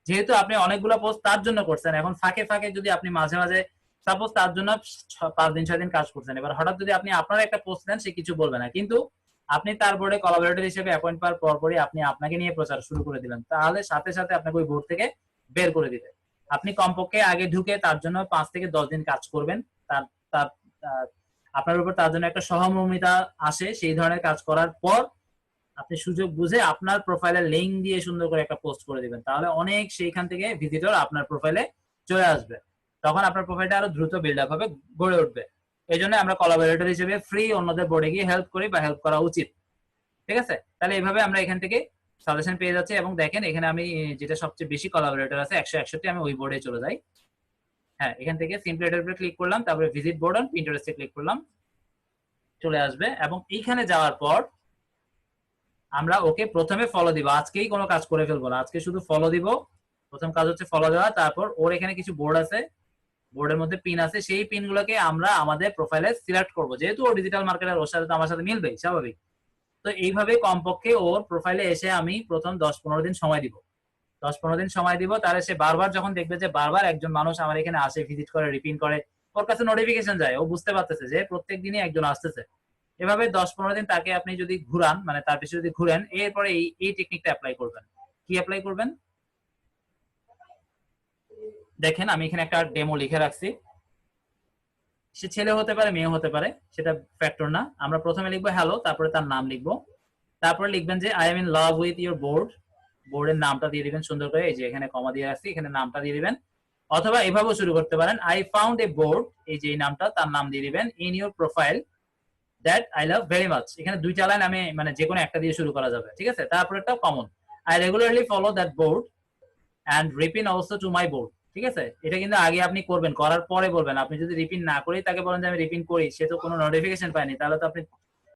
যেহেতু আপনি অনেকগুলো পোস্ট তার জন্য করছেন, এখন ফাঁকে ফাঁকে যদি আপনি মাঝে মাঝে সাপোজ তার জন্য 5 দিন 6 দিন কাজ করছেন, এবার হঠাৎ যদি আপনি আপনার একটা পোস্ট দেন সে কিছু বলবে না, কিন্তু আপনি তার বোর্ডে কোলাবোরেটর হিসেবে অ্যাপয়েন্ট পাওয়ার পরপরই আপনি আপনাকে নিয়ে প্রচার শুরু করে দিলেন, তাহলে সাথে সাথে আপনাকে ওই বোর্ড থেকে বের করে দিবে। আপনি কমপক্ষে আগে ঢুকে তার জন্য 5 থেকে 10 দিন কাজ করবেন, তার তার আপনার উপর তার জন্য একটা সহমর্মিতা আসে, সেই ধরনের কাজ করার পর আপনি সুযোগ বুঝে আপনার প্রোফাইলের লিংক দিয়ে সুন্দর করে একটা পোস্ট করে দিবেন, তাহলে অনেক সেইখান থেকে ভিজিটর আপনার প্রোফাইলে চলে আসবে, তখন আপনার প্রোফাইলটা আরো দ্রুত বিল্ড আপ হবে, গড়ে উঠবে। এই জন্য আমরা কোলাবোরেটর হিসেবে ফ্রি অন্যদের বোর্ডে গিয়ে হেল্প করি বা হেল্প করা উচিত। ঠিক আছে, তাহলে এইভাবে আমরা এখান থেকে সাজেশন পেয়ে যাচ্ছি। এবং দেখেন এখানে আমি যেটা সবচেয়ে বেশি কোলাবোরেটর আছে 161, আমি ওই বোর্ডে চলে যাই। হ্যাঁ, এখান থেকে সিম্পলেটের উপরে ক্লিক করলাম, তারপরে ভিজিট বোর্ড অন পিন্টারেস্টে ক্লিক করলাম, চলে আসবে। এবং এইখানে যাওয়ার পর আমরা ওকে প্রথমে ফলো দিব, আজকেই কোনো কাজ করে ফেলবো না, আজকে শুধু ফলো দিব। প্রথম কাজ হচ্ছে ফলো দেওয়া। তারপর ওর এখানে কিছু বোর্ড আছে, বোর্ডের মধ্যে পিন আছে, সেই পিন গুলোকে আমরা আমাদের প্রোফাইলে সিলেক্ট করবো, যেহেতু ও ডিজিটাল মার্কেটার, ওর সাথে তো আমার সাথে মিলবেই, স্বাভাবিক। তো এইভাবে কমপক্ষে ওর প্রোফাইলে এসে আমি প্রথম 10-15 দিন সময় দিব। 10-15 দিন সময় দিব, তাহলে সে বারবার যখন দেখবে যে বারবার একজন মানুষ আমার এখানে আসে, ভিজিট করে, রিপিন করে, ওর কাছে নোটিফিকেশন যায়, ও বুঝতে পারতেছে যে প্রত্যেক দিনই একজন আসতেছে। এভাবে 10-15 দিন তাকে আপনি যদি ঘুরান, মানে তার পিছনে যদি ঘুরেন, এরপরে এই টেকনিকটা অ্যাপ্লাই করবেন। কি অ্যাপ্লাই করবেন দেখেন, আমি এখানে একটা ডেমো লিখে রাখছি। সে ছেলে হতে পারে, মেয়ে হতে পারে, সেটা ফ্যাক্টর না। আমরা প্রথমে লিখবো হ্যালো, তারপরে তার নাম লিখবো, তারপরে লিখবেন যে I am in love with your board. বোর্ডের নামটা দিয়ে দিবেন সুন্দর করে, এই যে এখানে কমা দিয়ে রাখছি, এখানে নামটা দিয়ে দিবেন। অথবা এভাবেও শুরু করতে পারেন, আই ফাউন্ড এ বোর্ড, এই যে নামটা, তার নাম দিয়ে দিবেন, in your profile that I love very much. এখানে দুইটা লাইন আমি মানে যে কোনো একটা দিয়ে শুরু করা যাবে, ঠিক আছে। তারপর একটা common, I regularly follow that board and repin also to my board. ঠিক আছে, এটা কিন্তু আগে আপনি করবেন, করার পরে বলবেন। আপনি যদি রিপিন না করেই তাকে বলেন যে আমি রিপিন করি, সে তো কোনো নোটিফিকেশন পায়নি, তাহলে তো আপনি